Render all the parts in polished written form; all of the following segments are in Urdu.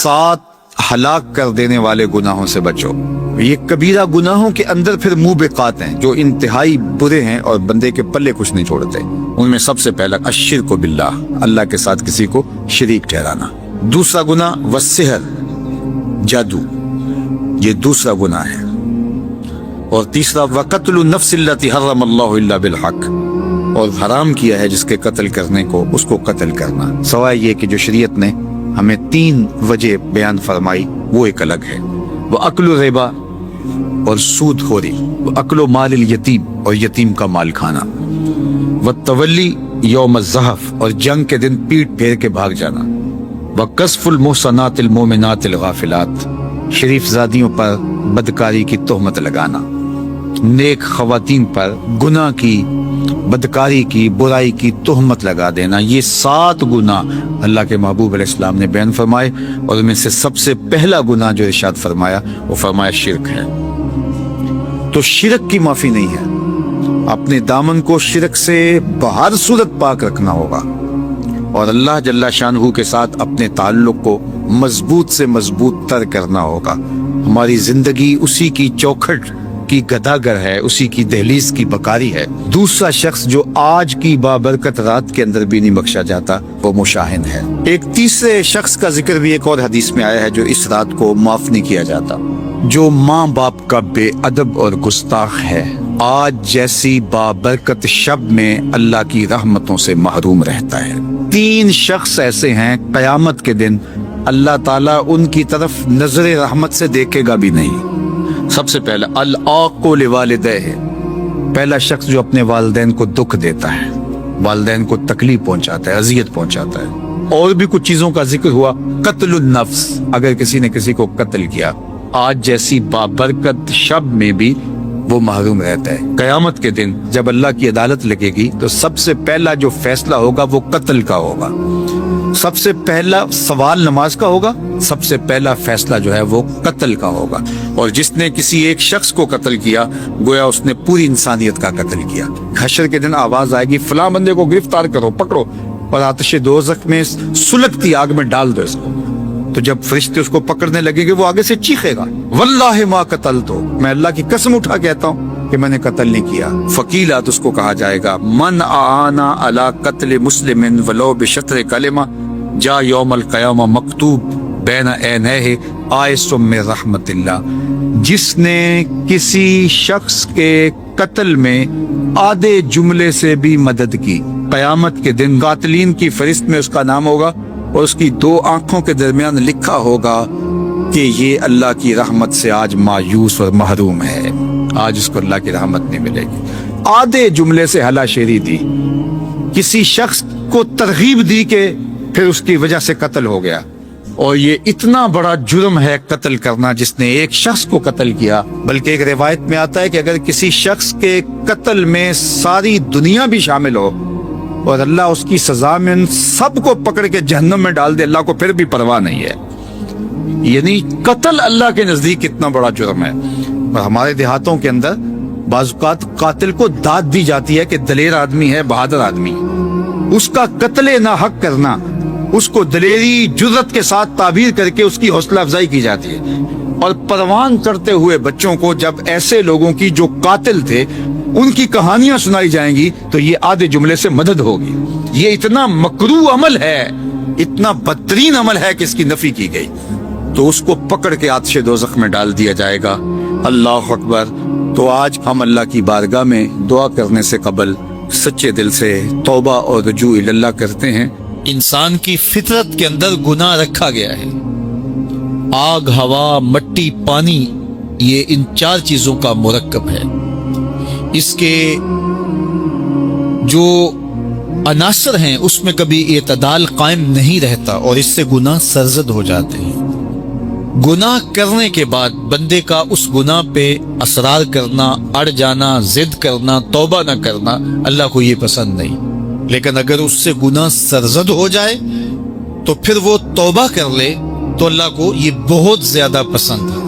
7 ہلاک کر دینے والے گناہوں سے بچو۔ یہ کبیرہ گناہوں کے اندر پھر موبقات ہیں جو انتہائی برے ہیں اور بندے کے پلے کچھ نہیں چھوڑتے۔ ان میں سب سے پہلا الشرک باللہ، اللہ کے ساتھ کسی کو شریک ٹھہرانا۔ دوسرا گناہ والسحر، جادو، یہ دوسرا گناہ ہے۔ اور تیسرا وقتل النفس التي حرم اللہ الا بالحق، اور حرام کیا ہے جس کے قتل کرنے کو اس کو قتل کرنا، سوائے یہ کہ جو شریعت نے ہمیں 3 وجہ بیان فرمائی وہ ایک الگ ہے۔ وَأَكْلُ الرِّبَا، اور سود خوری، وَأَكْلُ مال الیتیم، اور یتیم کا مال کھانا، وَالتَّوَلِّي یوم الزحف، اور جنگ کے دن پیٹ پھیر کے بھاگ جانا، وَقَذْفُ الْمُحْصَنَاتِ الْمُؤْمِنَاتِ الْغَافِلَاتِ، شریف زادیوں پر بدکاری کی تہمت لگانا، نیک خواتین پر گناہ کی، بدکاری کی، برائی کی تہمت لگا دینا۔ یہ 7 گناہ اللہ کے محبوب علیہ السلام نے بیان فرمائے، اور ان میں سے سب سے پہلا گناہ جو ارشاد فرمایا وہ فرمایا شرک ہے۔ تو شرک کی معافی نہیں ہے، اپنے دامن کو شرک سے بہر صورت پاک رکھنا ہوگا، اور اللہ جل شانہ کے ساتھ اپنے تعلق کو مضبوط سے مضبوط تر کرنا ہوگا۔ ہماری زندگی اسی کی چوکھٹ کی گداگر ہے، اسی کی دہلیز کی بکاری ہے۔ دوسرا شخص جو آج کی بابرکت رات کے اندر بھی نہیں بخشا جاتا وہ مشاہن ہے۔ ایک تیسرے شخص کا ذکر بھی ایک اور حدیث میں آیا ہے جو اس رات کو معاف نہیں کیا جاتا، جو ماں باپ کا بے ادب اور گستاخ ہے، آج جیسی بابرکت شب میں اللہ کی رحمتوں سے محروم رہتا ہے۔ 3 شخص ایسے ہیں قیامت کے دن اللہ تعالیٰ ان کی طرف نظر رحمت سے دیکھے گا بھی نہیں۔ سب سے پہلا العاق لوالدیہ، پہلا شخص جو اپنے والدین کو دکھ دیتا ہے، والدین کو تکلیف پہنچاتا ہے، اذیت پہنچاتا ہے۔ اور بھی کچھ چیزوں کا ذکر ہوا، قتل النفس، اگر کسی نے کسی کو قتل کیا، آج جیسی بابرکت شب میں بھی وہ محروم رہتا ہے۔ قیامت کے دن جب اللہ کی عدالت لگے گی تو سب سے پہلا جو فیصلہ ہوگا وہ قتل کا ہوگا، سب سے پہلا سوال نماز کا ہوگا، سب سے پہلا فیصلہ جو ہے وہ قتل کا ہوگا۔ اور جس نے کسی ایک شخص کو قتل کیا گویا اس نے پوری انسانیت کا قتل کیا۔ حشر کے دن آواز آئے گی فلاں بندے کو گرفتار کرو، پکڑو، اور آتش دوزخ میں سلگتی آگ میں ڈال دو اس کو۔ تو جب فرشتے اس کو پکڑنے لگیں گے وہ آگے سے چیخے گا واللہ ما قتلتو، میں اللہ کی قسم اٹھا کہتا ہوں کہ میں نے قتل نہیں کیا۔ فقیلات، اس کو کہا جائے گا من اعانا علی قتل مسلم ولو بشطر کلمہ جا یوم القیامہ مکتوب بین عینیہ آئس من رحمت اللہ، جس نے کسی شخص کے قتل میں آدھے جملے سے بھی مدد کی، قیامت کے دن قاتلین کی فہرست میں اس کا نام ہوگا اور اس کی 2 آنکھوں کے درمیان لکھا ہوگا کہ یہ اللہ کی رحمت سے آج مایوس اور محروم ہے، آج اس کو اللہ کی رحمت نہیں ملے گی۔ آدھے جملے سے ہلا شیری دی، کسی شخص کو ترغیب دی کہ پھر اس کی وجہ سے قتل ہو گیا۔ اور یہ اتنا بڑا جرم ہے قتل کرنا جس نے ایک شخص کو قتل کیا، بلکہ ایک روایت میں آتا ہے کہ اگر کسی شخص کے قتل میں ساری دنیا بھی شامل ہو اور اللہ اس کی سزا میں ان سب کو پکڑ کے جہنم میں ڈال دے، اللہ کو پھر بھی پرواہ نہیں ہے۔ یعنی قتل اللہ کے نزدیک اتنا بڑا جرم ہے۔ اور ہمارے دیہاتوں کے اندر بعض اوقات قاتل کو داد دی جاتی ہے کہ دلیر آدمی ہے، بہادر آدمی، اس کا قتل ناحق کرنا، اس کو دلیری جرت کے ساتھ تعبیر کر کے اس کی حوصلہ افزائی کی جاتی ہے۔ اور پروان کرتے ہوئے بچوں کو جب ایسے لوگوں کی جو قاتل تھے ان کی کہانیاں سنائی جائیں گی تو یہ آدھے جملے سے مدد ہوگی۔ یہ اتنا مکروہ عمل ہے، اتنا بدترین عمل ہے کہ اس کی نفی کی گئی، تو اس کو پکڑ کے آتش دوزخ میں ڈال دیا جائے گا۔ اللہ اکبر۔ تو آج ہم اللہ کی بارگاہ میں دعا کرنے سے قبل سچے دل سے توبہ اور رجوع اللہ کرتے ہیں۔ انسان کی فطرت کے اندر گناہ رکھا گیا ہے، آگ، ہوا، مٹی، پانی، یہ ان 4 چیزوں کا مرکب ہے۔ اس کے جو عناصر ہیں اس میں کبھی اعتدال قائم نہیں رہتا اور اس سے گناہ سرزد ہو جاتے ہیں۔ گناہ کرنے کے بعد بندے کا اس گناہ پہ اصرار کرنا، اڑ جانا، ضد کرنا، توبہ نہ کرنا اللہ کو یہ پسند نہیں۔ لیکن اگر اس سے گناہ سرزد ہو جائے تو پھر وہ توبہ کر لے تو اللہ کو یہ بہت زیادہ پسند ہے۔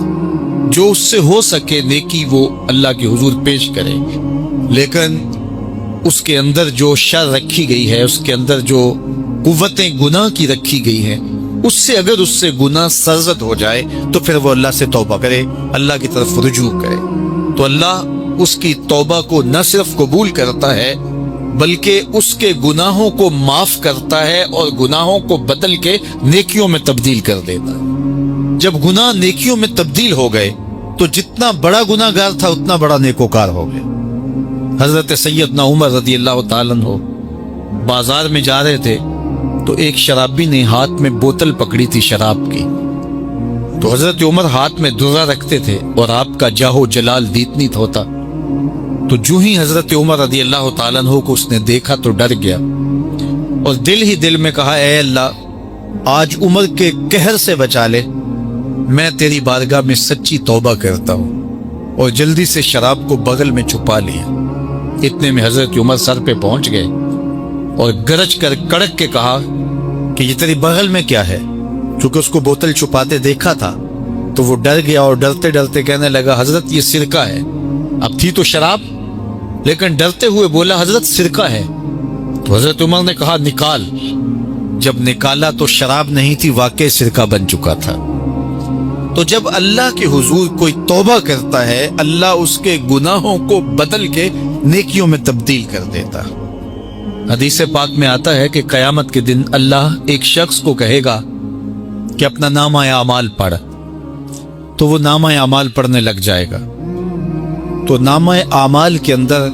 جو اس سے ہو سکے نیکی وہ اللہ کے حضور پیش کرے، لیکن اس کے اندر جو شر رکھی گئی ہے، اس کے اندر جو قوتیں گناہ کی رکھی گئی ہیں، اس سے اگر اس سے گناہ سرزد ہو جائے تو پھر وہ اللہ سے توبہ کرے، اللہ کی طرف رجوع کرے، تو اللہ اس کی توبہ کو نہ صرف قبول کرتا ہے بلکہ اس کے گناہوں کو معاف کرتا ہے اور گناہوں کو بدل کے نیکیوں میں تبدیل کر دیتا ہے۔ جب گناہ نیکیوں میں تبدیل ہو گئے تو جتنا بڑا گناہ گار تھا اتنا بڑا نیکوکار ہو گیا۔ حضرت سیدنا عمر رضی اللہ تعالیٰ عنہ بازار میں جا رہے تھے تو ایک شرابی نے ہاتھ میں بوتل پکڑی تھی شراب کی، تو حضرت عمر ہاتھ میں درہ رکھتے تھے اور آپ کا جاہو جلال دیتنیت ہوتا، تو جو ہی حضرت عمر رضی اللہ تعالیٰ عنہ کو اس نے دیکھا تو ڈر گیا اور دل ہی دل میں کہا، اے اللہ آج عمر کے قہر سے بچا لے، میں تیری بارگاہ میں سچی توبہ کرتا ہوں، اور جلدی سے شراب کو بغل میں چھپا لیا۔ اتنے میں حضرت عمر سر پہ پہنچ گئے اور گرج کر کڑک کے کہا کہ یہ تیری بغل میں کیا ہے؟ چونکہ اس کو بوتل چھپاتے دیکھا تھا تو وہ ڈر گیا اور ڈرتے ڈرتے کہنے لگا، حضرت یہ سرکہ ہے۔ اب تھی تو شراب، لیکن ڈرتے ہوئے بولا، حضرت سرکہ ہے۔ تو حضرت عمر نے کہا، نکال۔ جب نکالا تو شراب نہیں تھی، واقعی سرکہ بن چکا تھا۔ تو جب اللہ کے حضور کوئی توبہ کرتا ہے، اللہ اس کے گناہوں کو بدل کے نیکیوں میں تبدیل کر دیتا۔ حدیث پاک میں آتا ہے کہ قیامت کے دن اللہ ایک شخص کو کہے گا کہ اپنا نامہ اعمال پڑھ، تو وہ نامہ اعمال پڑھنے لگ جائے گا۔ تو نامہ اعمال کے اندر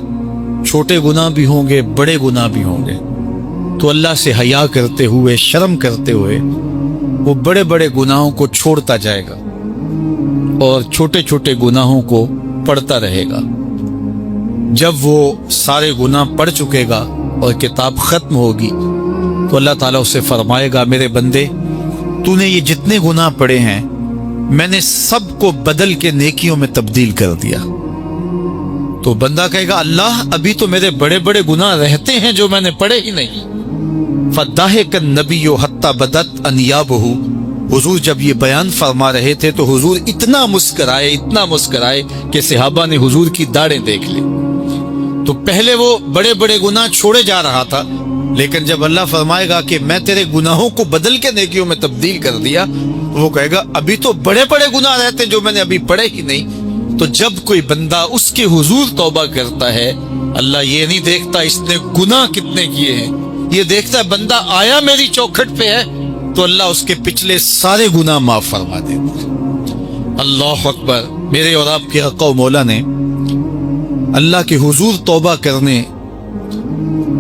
چھوٹے گناہ بھی ہوں گے، بڑے گناہ بھی ہوں گے، تو اللہ سے حیا کرتے ہوئے، شرم کرتے ہوئے وہ بڑے بڑے گناہوں کو چھوڑتا جائے گا اور چھوٹے چھوٹے گناہوں کو پڑھتا رہے گا۔ جب وہ سارے گناہ پڑھ چکے گا اور کتاب ختم ہوگی تو اللہ تعالیٰ اسے فرمائے گا، میرے بندے تو نے یہ جتنے گناہ پڑے ہیں میں نے سب کو بدل کے نیکیوں میں تبدیل کر دیا۔ تو بندہ کہے گا، اللہ ابھی تو میرے بڑے بڑے گناہ رہتے ہیں جو میں نے پڑھے ہی نہیں۔ فَضَحِكَ النَّبِيُّ حَتَّى بَدَتْ أَنْيَابُهُ، حضور جب یہ بیان فرما رہے تھے تو حضور اتنا مسکرائے کہ صحابہ نے حضور کی داڑھیں دیکھ لی۔ تو پہلے وہ بڑے بڑے گناہ چھوڑے جا رہا تھا، لیکن جب اللہ فرمائے گا کہ میں تیرے گناہوں کو بدل کے نیکیوں میں تبدیل کر دیا، وہ کہے گا ابھی تو بڑے بڑے گناہ رہتے جو میں نے ابھی پڑھے ہی نہیں۔ تو جب کوئی بندہ اس کے حضور توبہ کرتا ہے، اللہ یہ نہیں دیکھتا اس نے گناہ کتنے کیے ہیں، یہ دیکھتا ہے بندہ آیا میری چوکھٹ پہ ہے، تو اللہ اس کے پچھلے سارے گناہ معاف فرما دیتا ہے۔ اللہ اکبر۔ میرے اور آپ کے آقا و مولا نے اللہ کے حضور توبہ کرنے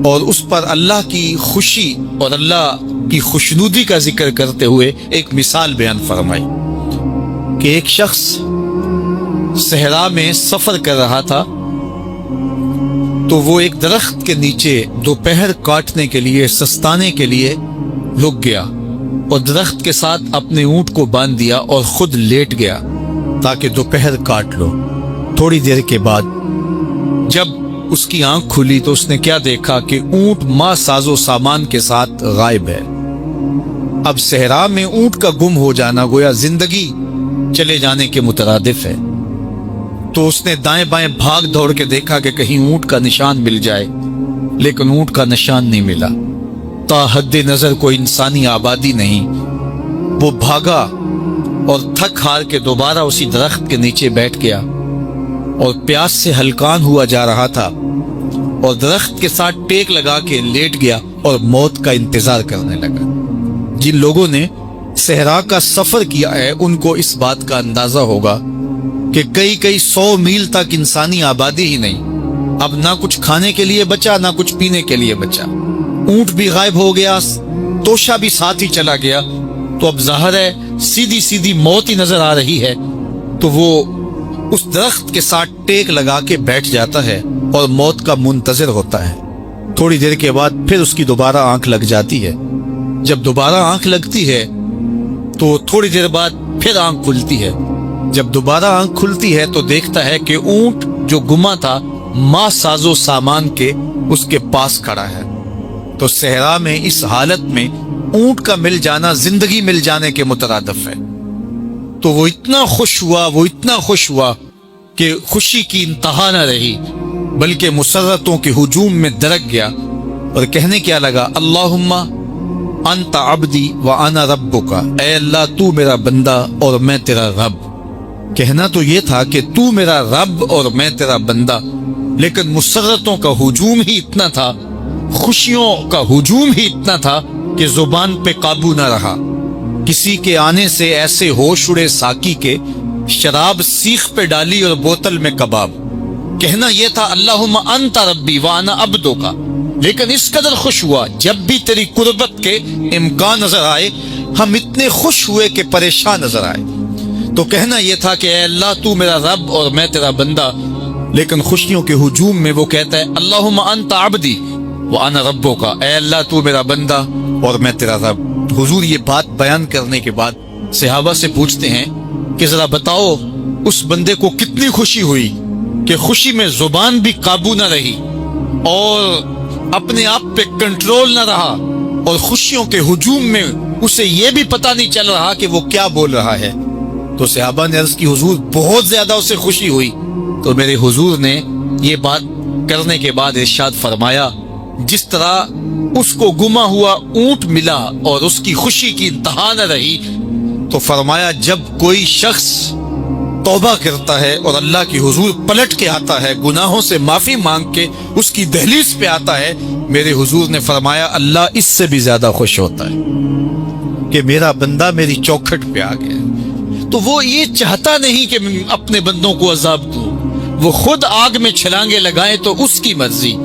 اور اس پر اللہ کی خوشی اور اللہ کی خوشنودی کا ذکر کرتے ہوئے ایک مثال بیان فرمائی کہ ایک شخص صحرا میں سفر کر رہا تھا، تو وہ ایک درخت کے نیچے دوپہر کاٹنے کے لیے، سستانے کے لیے رک گیا اور درخت کے ساتھ اپنے اونٹ کو باندھ دیا اور خود لیٹ گیا تاکہ دوپہر کاٹ لو۔ تھوڑی دیر کے بعد جب اس کی آنکھ کھلی تو اس نے کیا دیکھا کہ اونٹ ماں ساز و سامان کے ساتھ غائب ہے۔ اب صحرا میں اونٹ کا گم ہو جانا گویا زندگی چلے جانے کے مترادف ہے۔ تو اس نے دائیں بائیں بھاگ دوڑ کے دیکھا کہ کہیں اونٹ کا نشان مل جائے، لیکن اونٹ کا نشان نہیں ملا۔ تا حد نظر کوئی انسانی آبادی نہیں۔ وہ بھاگا اور تھک ہار کے دوبارہ اسی درخت کے نیچے بیٹھ گیا اور پیاس سے ہلکان ہوا جا رہا تھا اور درخت کے ساتھ ٹیک لگا کے لیٹ گیا اور موت کا انتظار کرنے لگا۔ جن لوگوں نے صحرا کا سفر کیا ہے ان کو اس بات کا اندازہ ہوگا کہ کئی 100 میل تک انسانی آبادی ہی نہیں، اب نہ کچھ کھانے کے لیے بچا نہ کچھ پینے کے لیے بچا، اونٹ بھی غائب ہو گیا، توشا بھی ساتھ ہی چلا گیا، تو اب ظاہر ہے سیدھی موت ہی نظر آ رہی ہے۔ تو وہ اس درخت کے ساتھ ٹیک لگا کے بیٹھ جاتا ہے اور موت کا منتظر ہوتا ہے۔ تھوڑی دیر کے بعد پھر اس کی دوبارہ آنکھ لگ جاتی ہے۔ جب دوبارہ آنکھ لگتی ہے تو تھوڑی دیر بعد پھر آنکھ کھلتی ہے۔ جب دوبارہ آنکھ کھلتی ہے تو دیکھتا ہے کہ اونٹ جو گما تھا ماں ساز و سامان کے اس کے پاس کھڑا ہے۔ تو صحرا میں اس حالت میں اونٹ کا مل جانا زندگی مل جانے کے مترادف ہے۔ تو وہ اتنا خوش ہوا کہ خوشی کی انتہا نہ رہی، بلکہ مسرتوں کے ہجوم میں درک گیا اور کہنے کیا لگا، اللہم انت عبدی وانا ربک، اے اللہ تو میرا بندہ اور میں تیرا رب۔ کہنا تو یہ تھا کہ تو میرا رب اور میں تیرا بندہ، لیکن مسرتوں کا ہجوم ہی اتنا تھا، خوشیوں کا ہجوم ہی اتنا تھا کہ زبان پہ قابو نہ رہا۔ کسی کے آنے سے ایسے ہوش اڑے ساقی کے، شراب سیخ پہ ڈالی اور بوتل میں کباب۔ کہنا یہ تھا اللہم انت ربی وانا عبدک، لیکن اس قدر خوش ہوا جب بھی تیری قربت کے امکان نظر آئے، ہم اتنے خوش ہوئے کہ پریشان نظر آئے۔ تو کہنا یہ تھا کہ اے اللہ تو میرا رب اور میں تیرا بندہ، لیکن خوشیوں کے ہجوم میں وہ کہتا ہے اللہم انت عبدی وانا ربک، اے اللہ تو میرا بندہ اور میں تیرا رب۔ حضور یہ بات بیان کرنے کے بعد صحابہ سے پوچھتے ہیں کہ ذرا بتاؤ اس بندے کو کتنی خوشی ہوئی کہ خوشی میں زبان بھی قابو نہ رہی اور اپنے آپ پہ کنٹرول نہ رہا، اور خوشیوں کے ہجوم میں اسے یہ بھی پتہ نہیں چل رہا کہ وہ کیا بول رہا ہے۔ تو صحابہ نے عرض کی حضور بہت زیادہ اسے خوشی ہوئی۔ تو میرے حضور نے یہ بات کرنے کے بعد ارشاد فرمایا جس طرح اس کو گما ہوا اونٹ ملا اور اس کی خوشی کی انتہا نہ رہی، تو فرمایا جب کوئی شخص توبہ کرتا ہے اور اللہ کی حضور پلٹ کے آتا ہے، گناہوں سے معافی مانگ کے اس کی دہلیز پہ آتا ہے، میرے حضور نے فرمایا اللہ اس سے بھی زیادہ خوش ہوتا ہے کہ میرا بندہ میری چوکھٹ پہ آ گیا۔ تو وہ یہ چاہتا نہیں کہ میں اپنے بندوں کو عذاب دوں، وہ خود آگ میں چھلانگے لگائے تو اس کی مرضی،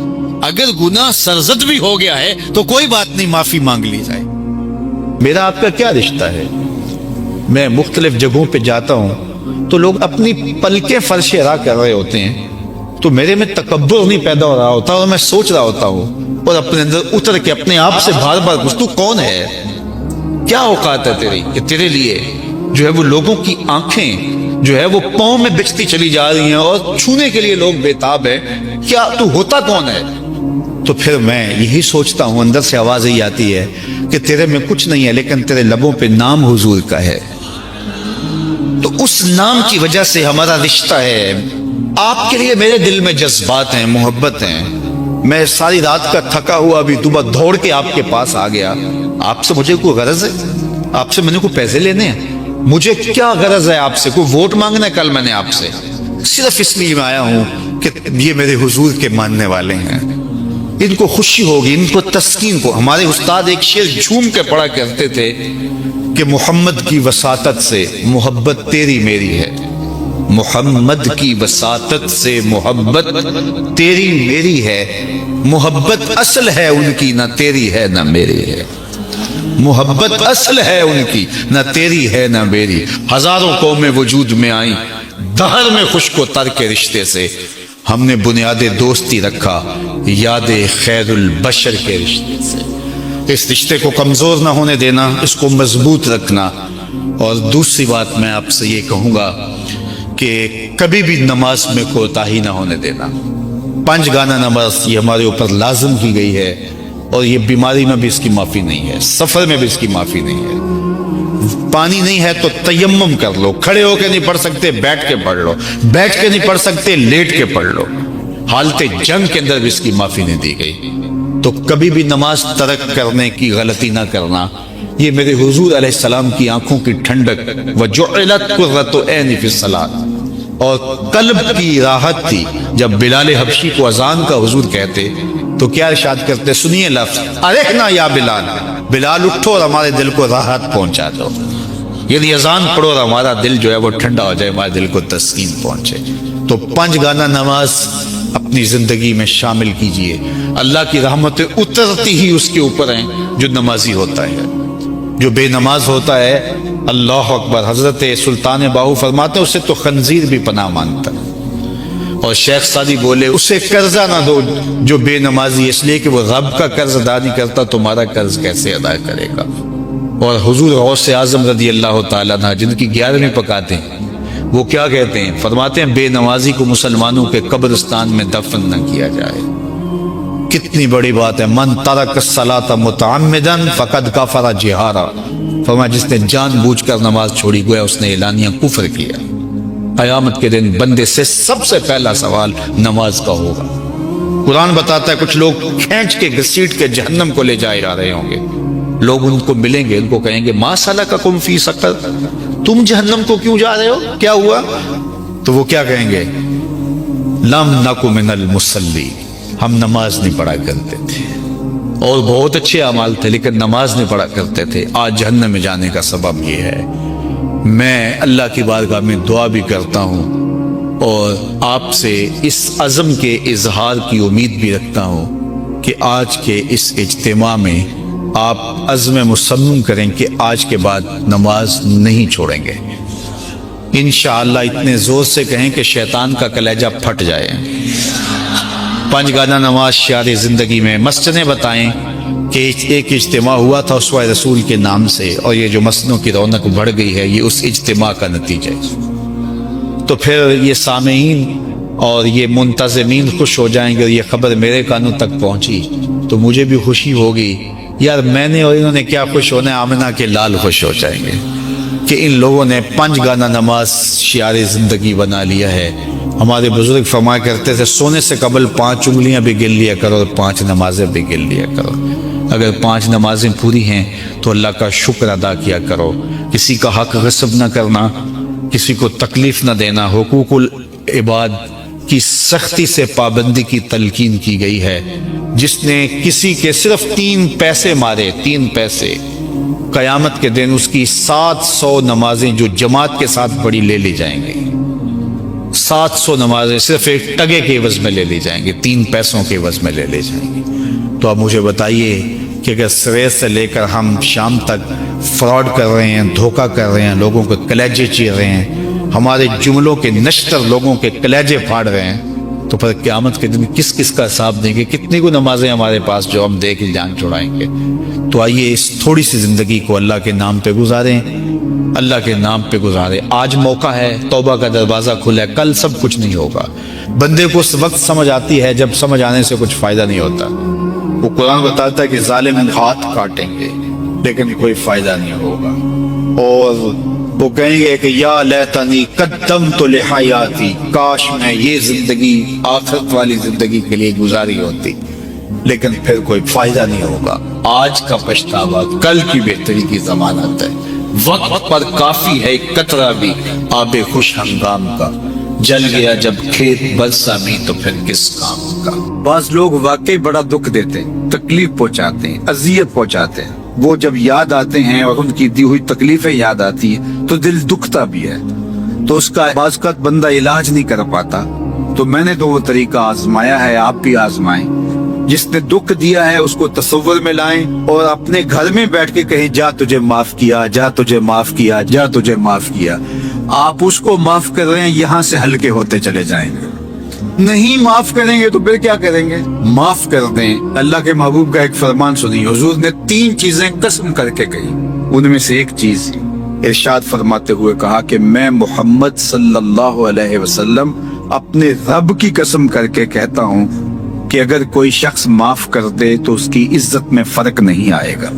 اگر گناہ سرزد بھی ہو گیا ہے تو کوئی بات نہیں، معافی مانگ لی جائے۔ میرا آپ کا کیا رشتہ ہے؟ میں مختلف جگہوں پہ جاتا ہوں تو لوگ اپنی پلکیں فرش راہ کر رہے ہوتے ہیں، تو میرے میں تکبر نہیں پیدا ہو رہا ہوتا اور میں سوچ رہا ہوتا ہوں اور اپنے اندر اتر کے اپنے آپ سے بار بار پوچھتا ہوں کون ہے، کیا اوقات ہے تیری کہ تیرے لیے جو ہے وہ لوگوں کی آنکھیں جو ہے وہ پاؤں میں بچتی چلی جا رہی ہیں اور چھونے کے لیے لوگ بےتاب ہیں، کیا تو ہوتا کون ہے؟ تو پھر میں یہی سوچتا ہوں، اندر سے آواز ہی آتی ہے کہ تیرے میں کچھ نہیں ہے لیکن تیرے لبوں پہ نام حضور کا ہے، تو اس نام کی وجہ سے ہمارا رشتہ ہے۔ آپ کے لیے میرے دل میں جذبات ہیں، محبت ہیں۔ میں ساری رات کا تھکا ہوا بھی صبح دوڑ کے آپ کے پاس آ گیا۔ آپ سے مجھے کوئی غرض ہے؟ آپ سے میں نے کوئی پیسے لینے ہیں؟ مجھے کیا غرض ہے آپ سے؟ کوئی ووٹ مانگنا ہے کل میں نے آپ سے؟ صرف اس لیے میں آیا ہوں کہ یہ میرے حضور کے ماننے والے ہیں، ان کو خوشی ہوگی، ان کو تسکین کو۔ ہمارے استاد ایک شعر جھوم کے پڑھا کرتے تھے کہ محمد کی وساطت سے محبت تیری میری ہے، محمد کی وساطت سے محبت تیری میری ہے، محبت اصل ہے ان کی نہ تیری ہے نہ میری ہے، محبت اصل ہے ان کی نہ تیری ہے نہ میری۔ ہزاروں قومیں وجود میں آئیں دہر میں خشک و تر کے رشتے سے، ہم نے بنیاد دوستی رکھا یاد خیر البشر کے رشتے سے۔ اس رشتے کو کمزور نہ ہونے دینا، اس کو مضبوط رکھنا۔ اور دوسری بات میں آپ سے یہ کہوں گا کہ کبھی بھی نماز میں کوتاہی نہ ہونے دینا۔ 5 گانا نماز یہ ہمارے اوپر لازم کی گئی ہے، اور یہ بیماری میں بھی اس کی معافی نہیں ہے، سفر میں بھی اس کی معافی نہیں ہے۔ پانی نہیں ہے تو تیمم کر لو، کھڑے ہو کے نہیں پڑھ سکتے بیٹھ کے پڑھ لو، بیٹھ کے نہیں پڑھ سکتے لیٹ کے پڑھ لو، حالت جنگ کے اندر بھی اس کی معافی نہیں دی گئی۔ تو کبھی بھی نماز ترک کرنے کی غلطی نہ کرنا، یہ میرے حضور علیہ السلام کی آنکھوں کی ٹھنڈک وَجُعِلَتْ قُرَّةُ عَيْنِي فِي الصَّلَاةِ، اور قلب کی راحت تھی۔ جب بلال حبشی کو اذان کا حضور کہتے تو کیا ارشاد کرتے؟ سنیے لفظ ارحنا یا بلال، بلال اٹھو اور ہمارے دل کو راحت پہنچا دو، یعنی اذان پڑھو اور ہمارا دل جو ہے وہ ٹھنڈا ہو جائے، ہمارے دل کو تسکین پہنچے۔ تو 5 گانا نماز اپنی زندگی میں شامل کیجئے، اللہ کی رحمتیں اترتی ہی اس کے اوپر ہیں جو نمازی ہوتا ہے۔ جو بے نماز ہوتا ہے، اللہ اکبر، حضرت سلطان باہو فرماتے ہیں اسے تو خنزیر بھی پناہ مانگتا ہے۔ اور شیخ سعدی بولے اسے قرضہ نہ دو جو بے نمازی، اس لیے کہ وہ رب کا قرض ادا نہیں کرتا، تمہارا قرض کیسے ادا کرے گا۔ اور حضور غوث اعظم رضی اللہ تعالیٰ عنہ جن کی 11ویں پکاتے ہیں، وہ کیا کہتے ہیں؟ فرماتے ہیں بے نمازی کو مسلمانوں کے قبرستان میں دفن نہ کیا جائے۔ کتنی بڑی بات ہے، من ترک الصلاۃ متعمدا فقد کفر جہارا، فرمایا جس نے جان بوجھ کر نماز چھوڑی گویا اس نے اعلانیہ کفر کیا۔ قیامت کے دن بندے سے سب سے پہلا سوال نماز کا ہوگا۔ قرآن بتاتا ہے کچھ لوگ کھینچ کے گھسیٹ کے جہنم کو لے جائے جا رہے ہوں گے، لوگ ان کو ملیں گے، ان کو کہیں گے ما سلککم فی سقر، تم جہنم کو کیوں جا رہے ہو، کیا ہوا؟ تو وہ کیا کہیں گے؟ لم نک من المصلی، ہم نماز نہیں پڑھا کرتے تھے اور بہت اچھے اعمال تھے لیکن نماز نہیں پڑھا کرتے تھے، آج جہنم میں جانے کا سبب یہ ہے۔ میں اللہ کی بارگاہ میں دعا بھی کرتا ہوں اور آپ سے اس عزم کے اظہار کی امید بھی رکھتا ہوں کہ آج کے اس اجتماع میں آپ عزم مصمم کریں کہ آج کے بعد نماز نہیں چھوڑیں گے انشاءاللہ۔ اتنے زور سے کہیں کہ شیطان کا کلیجہ پھٹ جائے۔ 5 گانا نماز شعار زندگی میں مسجدیں بتائیں کہ ایک اجتماع ہوا تھا اسوہ رسول کے نام سے، اور یہ جو مسجدوں کی رونق بڑھ گئی ہے یہ اس اجتماع کا نتیجہ ہے۔ تو پھر یہ سامعین اور یہ منتظمین خوش ہو جائیں گے اور یہ خبر میرے کانوں تک پہنچی تو مجھے بھی خوشی ہوگی، یار میں نے اور انہوں نے کیا خوش ہونا ہے، آمنہ کے لال خوش ہو جائیں گے کہ ان لوگوں نے 5 گانا نماز شعار زندگی بنا لیا ہے۔ ہمارے بزرگ فرمایا کرتے تھے سونے سے قبل 5 انگلیاں بھی گن لیا کرو اور 5 نمازیں بھی گن لیا کرو۔ اگر 5 نمازیں پوری ہیں تو اللہ کا شکر ادا کیا کرو، کسی کا حق غصب نہ کرنا، کسی کو تکلیف نہ دینا، حقوق العباد کی سختی سے پابندی کی تلقین کی گئی ہے۔ جس نے کسی کے صرف 3 پیسے مارے، 3 پیسے، قیامت کے دن اس کی 700 نمازیں جو جماعت کے ساتھ پڑھی لے لی جائیں گی۔ 700 نمازیں صرف ایک ٹگے کے عوض میں لے لی جائیں گی، 3 پیسوں کے عوض میں لے لی جائیں گی۔ تو آپ مجھے بتائیے کہ اگر صبح سے لے کر ہم شام تک فراڈ کر رہے ہیں، دھوکہ کر رہے ہیں، لوگوں کے کلیجے چیر رہے ہیں، ہمارے جملوں کے نشتر لوگوں کے کلیجے پھاڑ رہے ہیں، تو پھر قیامت کے دن کس کس کا حساب دیں گے؟ کتنی کو نمازیں ہمارے پاس جو ہم دے کے جان چھڑائیں گے؟ تو آئیے اس تھوڑی سی زندگی کو اللہ کے نام پہ گزاریں، اللہ کے نام پہ گزاریں۔ آج موقع ہے، توبہ کا دروازہ کھلا ہے، کل سب کچھ نہیں ہوگا۔ بندے کو اس وقت سمجھ آتی ہے جب سمجھ آنے سے کچھ فائدہ نہیں ہوتا۔ وہ قرآن بتاتا ہے کہ ظالم ہاتھ کاٹیں گے لیکن کوئی فائدہ نہیں ہوگا، اور وہ کہیں گے کہ یا لیتنی قدمت لحیاتی، کاش میں یہ زندگی آخرت والی زندگی کے لیے گزاری ہوتی، لیکن پھر کوئی فائدہ نہیں ہوگا۔ آج کا پچھتاوا کل کی بہتری کی ضمانت ہے۔ وقت پر کافی ہے ایک قطرہ بھی آب خوش ہنگام کا، جل گیا جب کھیت برسا بھی تو پھر کس کام کا۔ بعض لوگ واقعی بڑا دکھ دیتے ہیں، تکلیف پہنچاتے ہیں، اذیت پہنچاتے ہیں، وہ جب یاد آتے ہیں اور ان کی دی ہوئی تکلیفیں یاد آتی ہیں تو دل دکھتا بھی ہے، تو اس کا بعض اوقات بندہ علاج نہیں کر پاتا۔ تو میں نے تو وہ طریقہ آزمایا ہے، آپ بھی آزمائیں۔ جس نے دکھ دیا ہے اس کو تصور میں لائیں اور اپنے گھر میں بیٹھ کے کہیں جا تجھے معاف کیا، جا تجھے معاف کیا، جا تجھے معاف کیا۔ آپ اس کو معاف کر رہے ہیں، یہاں سے ہلکے ہوتے چلے جائیں گے۔ نہیں معاف کریں گے تو پھر کیا کریں گے؟ معاف کر دیں۔ اللہ کے محبوب کا ایک فرمان سنی، حضور نے 3 چیزیں قسم کر کے کہی، ان میں سے ایک چیز ارشاد فرماتے ہوئے کہا کہ میں محمد صلی اللہ علیہ وسلم اپنے رب کی قسم کر کے کہتا ہوں کہ اگر کوئی شخص معاف کر دے تو اس کی عزت میں فرق نہیں آئے گا۔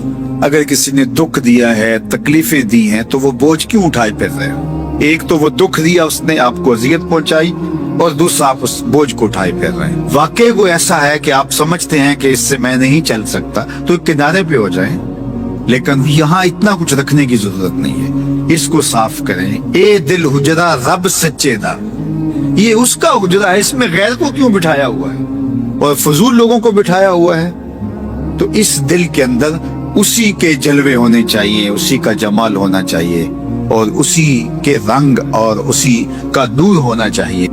اگر کسی نے دکھ دیا ہے، تکلیفیں دی ہیں، تو وہ بوجھ کیوں اٹھائے پھر رہے ہیں؟ ایک تو وہ دکھ دیا، اس نے آپ کو اذیت پہنچائی، اور دوسرا آپ اس بوجھ کو اٹھائے پھر رہے ہیں۔ واقعی وہ ایسا ہے کہ آپ سمجھتے ہیں کہ اس سے میں نہیں چل سکتا تو کنارے پہ ہو جائیں، لیکن یہاں اتنا کچھ رکھنے کی ضرورت نہیں ہے۔ اس کو صاف کریں۔ اے دل حجرہ رب سچے دا، یہ اس کا حجرہ ہے، اس میں غیر کو کیوں بٹھایا ہوا ہے اور فضول لوگوں کو بٹھایا ہوا ہے؟ تو اس دل کے اندر اسی کے جلوے ہونے چاہیے، اسی کا جمال ہونا چاہیے، اور اسی کے رنگ اور اسی کا نور ہونا چاہیے۔